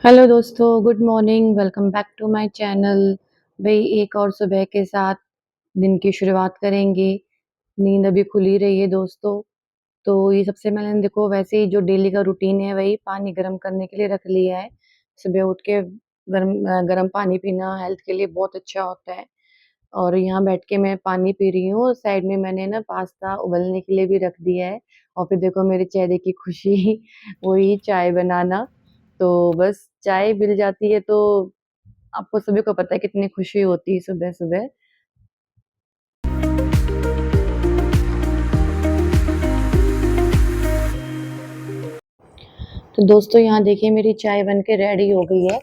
Hello दोस्तों, good morning, welcome back to my channel. भई एक और सुबह के साथ दिन की शुरुआत करेंगे। नींद अभी खुल ही रही है दोस्तों, तो ये सबसे मैंने देखो वैसे ही जो डेली का रूटीन है वही पानी गरम करने के लिए रख लिया है। सुबह उठ के गरम पानी पीना हेल्थ के लिए बहुत अच्छा होता है और यहाँ बैठ के मैं पानी पी रही हूँ और साइड में मैंने ना पास्ता उबलने के लिए भी रख दिया है और फिर देखो मेरे चेहरे की खुशी वही चाय बनाना। तो बस चाय मिल जाती है तो आपको सभी को पता है कितनी खुशी होती है सुबह-सुबह। तो दोस्तों यहाँ देखिए मेरी चाय बन के रेडी हो गई है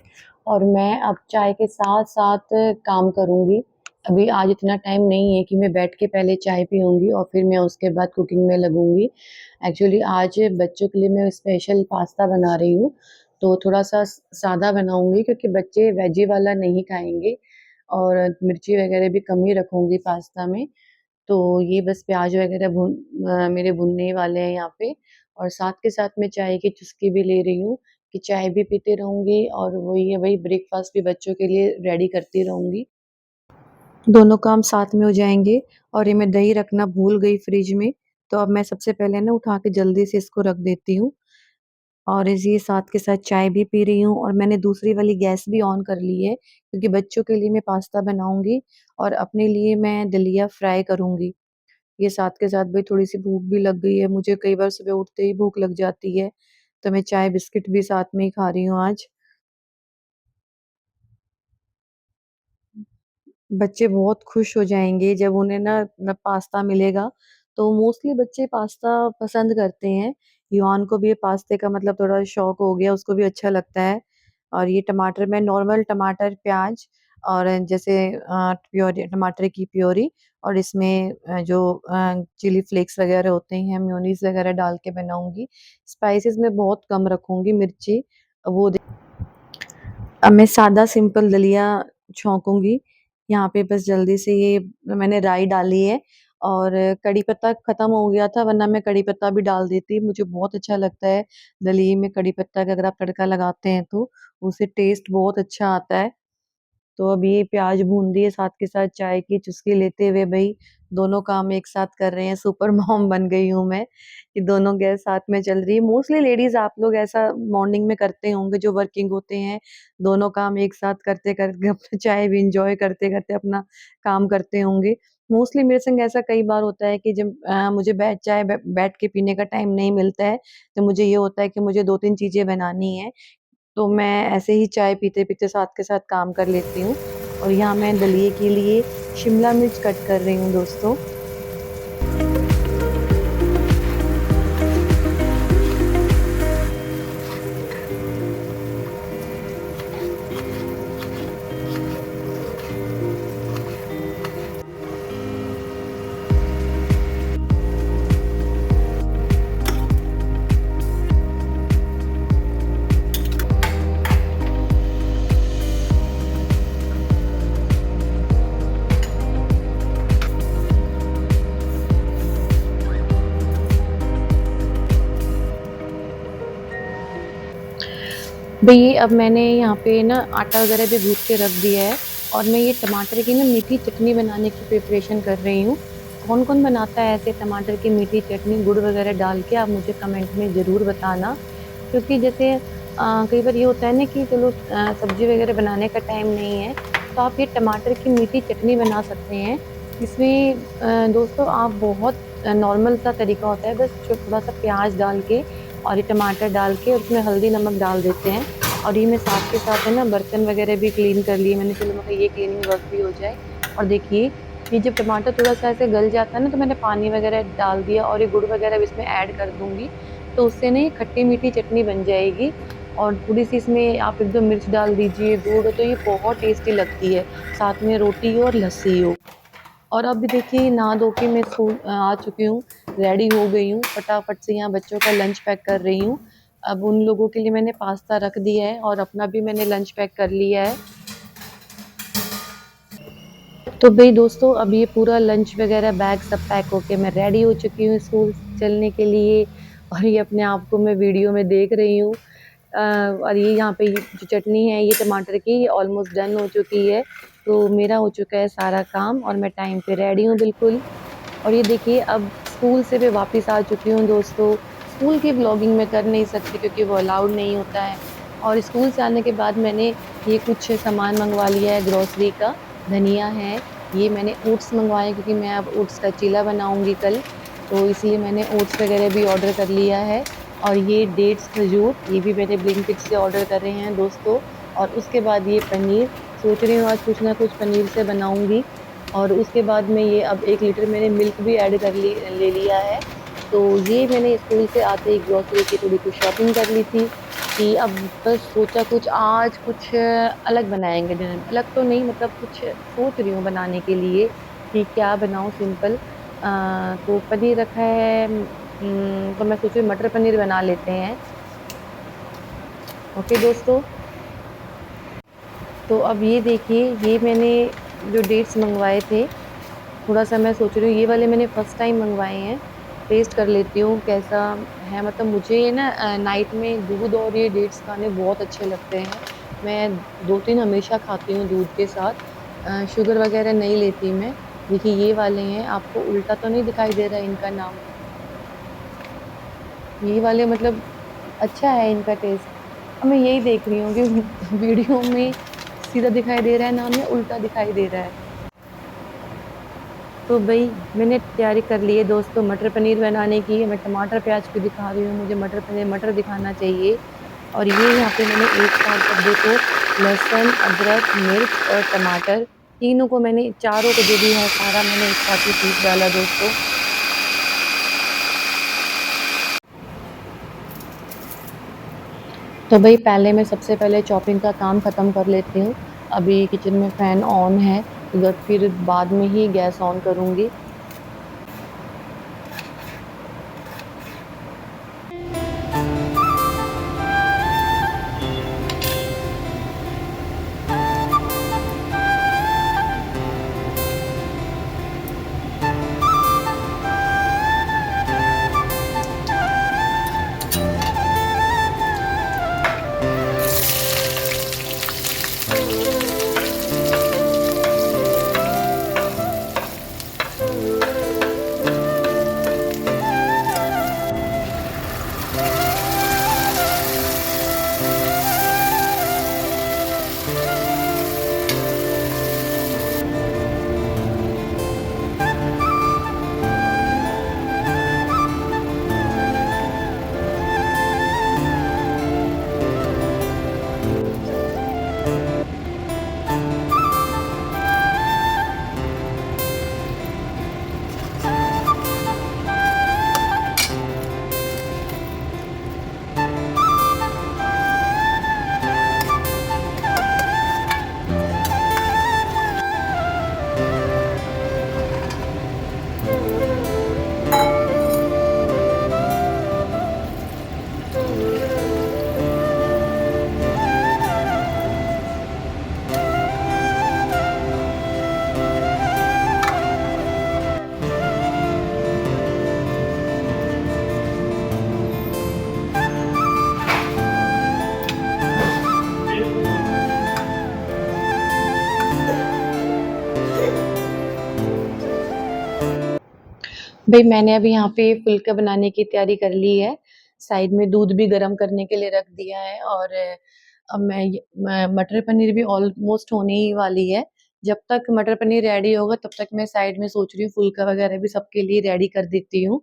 और मैं अब चाय के साथ-साथ काम करूँगी। अभी आज इतना टाइम नहीं है कि मैं बैठ के पहले चाय पीऊँगी और फिर मैं उसके बाद कुकिंग में लगूँगी। एक्चुअली आज बच्चों के लिए मैं स्पेशल पास्ता बना रही हूँ, तो थोड़ा-सा सादा बनाऊँगी क्योंकि बच्चे वेजी वाला नहीं खाएँगे और मिर्ची वगैरह भी कम ही रखूँगी पास्ता में। तो ये बस प्याज़ वग़ैरह मेरे भुनने वाले हैं यहाँ पे और साथ के साथ मैं चाय की चुस्की भी ले रही हूँ कि चाय भी पीते रहूँगी और वही ब्रेकफ़ास्ट भी बच्चों के लिए रेडी करती रहूँगी। दोनों काम साथ में हो जाएँगे और ये मैं दही रखना भूल गई फ्रिज में, तो अब मैं सबसे पहले ना उठा के जल्दी से इसको रख देती हूँ और इसी साथ के साथ चाय भी पी रही हूँ और मैंने दूसरी वाली गैस भी ऑन कर ली है क्योंकि बच्चों के लिए मैं पास्ता बनाऊँगी और अपने लिए मैं दलिया फ्राई करूँगी। ये साथ के साथ भई थोड़ी-सी भूख भी लग गई है, मुझे कई बार सुबह उठते ही भूख लग जाती है, तो मैं चाय बिस्किट भी साथ में ही खा रही हूँ आज। बच्चे बहुत खुश हो जाएँगे जब उन्हें ना पास्ता मिलेगा, तो मोस्टली बच्चे पास्ता पसंद करते हैं। युवान को भी ये पास्ते का मतलब थोड़ा शौक हो गया, उसको भी अच्छा लगता है और ये टमाटर मैं नॉर्मल टमाटर, प्याज़ और जैसे प्योरी टमाटर की प्योरी और इसमें चिली फ्लेक्स वग़ैरह होते हैं, मेयोनीज़ वग़ैरह डाल के बनाऊँगी। स्पाइसेस मैं बहुत कम रखूँगी, मिर्ची वो अब मैं सादा सिंपल दलिया छौंकूँगी। यहाँ पे बस जल्दी से ये मैंने राई डाली है और कड़ी पत्ता खत्म हो गया था वरना मैं कड़ी पत्ता भी डाल देती। मुझे बहुत अच्छा लगता है दलिए में कड़ी पत्ता का अगर आप तड़का लगाते हैं तो, उससे टेस्ट बहुत अच्छा आता है। तो अब ये प्याज़ भून दिए साथ के साथ चाय की चुस्की लेते हुए भई दोनों काम एक साथ कर रहे हैं, सुपर मॉम बन गई हूँ मैं, कि दोनों गैस साथ में चल रही है। मोस्टली लेडीज़ आप लोग ऐसा मॉर्निंग में करते होंगे जो वर्किंग होते हैं, दोनों काम एक साथ करते-करते अपना चाय भी एन्जॉय करते-करते अपना काम करते होंगे। मोस्टली मेरे संग ऐसा कई बार होता है कि जब मुझे बैठ के पीने का टाइम नहीं मिलता है, तो मुझे ये होता है कि मुझे 2-3 चीज़ें बनानी हैं तो मैं ऐसे ही चाय पीते-पीते साथ के साथ काम कर लेती हूँ और यहाँ मैं दलिए के लिए शिमला मिर्च कट कर रही हूँ दोस्तों। भई अब मैंने यहाँ पे ना आटा वगैरह भी गूँथ के रख दिया है और मैं ये टमाटर की ना मीठी चटनी बनाने की प्रिपरेशन कर रही हूँ। कौन-कौन बनाता है ऐसे टमाटर की मीठी चटनी गुड़ वगैरह डाल के आप मुझे कमेंट में ज़रूर बताना। क्योंकि जैसे कई बार ये होता है ना कि चलो सब्ज़ी वगैरह बनाने का टाइम नहीं है, तो आप ये टमाटर की मीठी चटनी बना सकते हैं। इसमें दोस्तों आप बहुत नॉर्मल सा तरीका होता है बस जो थोड़ा-सा प्याज़ डाल के और ये टमाटर डाल के और उसमें हल्दी नमक डाल देते हैं और ये मैं साथ के साथ है ना बर्तन वगैरह भी क्लीन कर लिए मैंने चलो मैं कहा ये क्लीनिंग वर्क भी हो जाए और देखिए ये जब टमाटर थोड़ा-सा ऐसे गल जाता है ना तो मैंने पानी वगैरह डाल दिया और ये गुड़ वगैरह भी इसमें ऐड कर दूँगी, तो उससे ना ये खट्टी-मीठी चटनी बन जाएगी और थोड़ी-सी इसमें आप एकदम मिर्च डाल दीजिए, गुड़ तो ये बहुत टेस्टी लगती है, साथ में रोटी हो और लस्सी हो। और अभी देखिए नहा धो के मैं आ चुकी हूँ, रेडी हो गई हूँ, फटाफट से यहाँ बच्चों का लंच पैक कर रही हूँ। अब उन लोगों के लिए मैंने पास्ता रख दिया है और अपना भी मैंने लंच पैक कर लिया है। तो भई दोस्तों अब ये पूरा लंच वग़ैरह बैग सब पैक होके मैं रेडी हो चुकी हूँ स्कूल चलने के लिए और ये अपने आप को मैं वीडियो में देख रही हूँ। और ये यहाँ पे जो चटनी है ये टमाटर की, ये ऑलमोस्ट डन हो चुकी है। तो मेरा हो चुका है सारा काम और मैं टाइम पे रेडी हूँ बिल्कुल। और ये देखिए अब स्कूल से मैं वापस आ चुकी हूँ दोस्तों। स्कूल की व्लॉगिंग मैं कर नहीं सकती क्योंकि वो अलाउड नहीं होता है। और स्कूल से आने के बाद मैंने ये कुछ सामान मंगवा लिया है ग्रोसरी का। धनिया है, ये मैंने ओट्स मंगवाए क्योंकि मैं अब ओट्स का चीला बनाऊंगी कल। तो इसलिए मैंने ओट्स वगैरह भी ऑर्डर कर लिया है। और ये डेट्स खजूर, ये भी मैंने ब्लिंकिट से ऑर्डर कर रहे हैं दोस्तों। और उसके बाद ये पनीर, सोच रही हूँ आज कुछ ना कुछ पनीर से बनाऊंगी। और उसके बाद में ये अब 1 लीटर मैंने मिल्क भी ऐड कर ली ले लिया है। तो ये मैंने स्कूल से आते ही ग्रोसरी की थोड़ी कुछ शॉपिंग कर ली थी कि अब बस सोचा कुछ आज कुछ अलग बनाएंगे डिनर में। अलग तो नहीं, मतलब कुछ सोच रही हूँ बनाने के लिए कि क्या बनाऊँ सिंपल। तो पनीर रखा है, तो मैं सोच रही हूँ मटर पनीर बना लेते हैं। ओके दोस्तों, तो अब ये देखिए ये मैंने जो डेट्स मंगवाए थे, थोड़ा सा मैं सोच रही हूँ ये वाले मैंने फर्स्ट टाइम मंगवाए हैं। टेस्ट कर लेती हूँ कैसा है। मतलब मुझे ये ना नाइट में दूध और ये डेट्स खाने बहुत अच्छे लगते हैं। मैं 2-3 हमेशा खाती हूँ दूध के साथ। शुगर वगैरह नहीं लेती मैं। देखिए ये वाले हैं, आपको उल्टा तो नहीं दिखाई दे रहा है इनका नाम? ये वाले मतलब अच्छा है इनका टेस्ट। अब मैं यही देख रही हूँ कि वीडियो में सीधा दिखाई दे रहा है नाम या उल्टा दिखाई दे रहा है। तो भाई मैंने तैयारी कर ली है दोस्तों मटर पनीर बनाने की। मैं टमाटर प्याज क्यों दिखा रही हूँ, मुझे मटर पनीर मटर दिखाना चाहिए। और ये यहाँ पे मैंने एक साथ सब देखो, लहसुन अदरक मिर्च और टमाटर, तीनों को मैंने, चारों को जो भी है सारा मैंने एक साथ ही पीस डाला दोस्तों। तो भाई पहले मैं सबसे पहले चॉपिंग का काम खत्म कर लेती हूँ। अभी किचन में फैन ऑन है, उधर फिर बाद में ही गैस ऑन करूंगी। भाई मैंने अभी यहाँ पे फुल्का बनाने की तैयारी कर ली है। साइड में दूध भी गर्म करने के लिए रख दिया है। और अब मैं मटर पनीर भी ऑलमोस्ट होने ही वाली है। जब तक मटर पनीर रेडी होगा तब तक मैं साइड में सोच रही हूँ फुल्का वगैरह भी सबके लिए रेडी कर देती हूँ।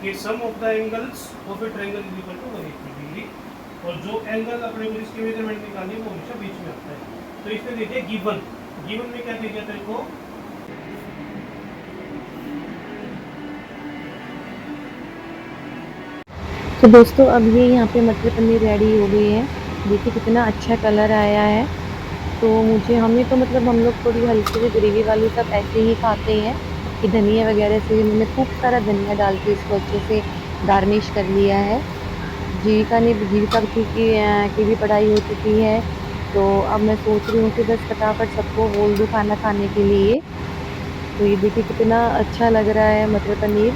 कि sum of the angles of a triangle is equal to 180 degree. और जो एंगल अपने को इसके मेजरमेंट निकालनी है वो हमेशा बीच में आता है। तो इसमें देखिए गिवन, गिवन में क्या दे दिया तेरे को? तो दोस्तों अब ये यहाँ पे मटर पनीर रेडी हो गई है। देखिए कितना अच्छा कलर आया है। तो मुझे हमें तो मतलब हम लोग थोड़ी हल्की सी ग्रेवी वाली सब ऐसे ही खाते हैं कि धनिया वगैरह से मैंने खूब सारा धनिया डाल के इसको अच्छे से गार्निश कर लिया है। जीविका की भी पढ़ाई हो चुकी है। तो अब मैं सोच रही हूँ कि बस फटाफट सबको बोल दूँ खाना खाने के लिए। तो ये देखिए कितना अच्छा लग रहा है मटर पनीर।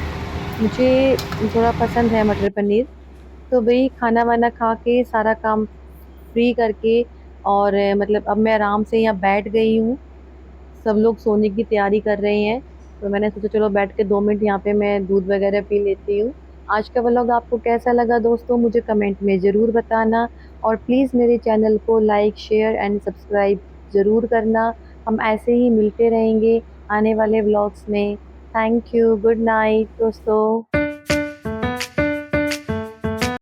मुझे थोड़ा पसंद है मटर पनीर। तो वही खाना वाना खा के सारा काम फ्री करके और मतलब अब मैं आराम से यहाँ बैठ गई हूँ। सब लोग सोने की तैयारी कर रहे हैं। तो मैंने सोचा चलो बैठ के 2 मिनट यहाँ पे मैं दूध वगैरह पी लेती हूँ। आज का व्लॉग आपको कैसा लगा दोस्तों, मुझे कमेंट में ज़रूर बताना। और प्लीज़ मेरे चैनल को लाइक शेयर एंड सब्सक्राइब ज़रूर करना। हम ऐसे ही मिलते रहेंगे आने वाले व्लॉग्स में। थैंक यू, गुड नाइट दोस्तों।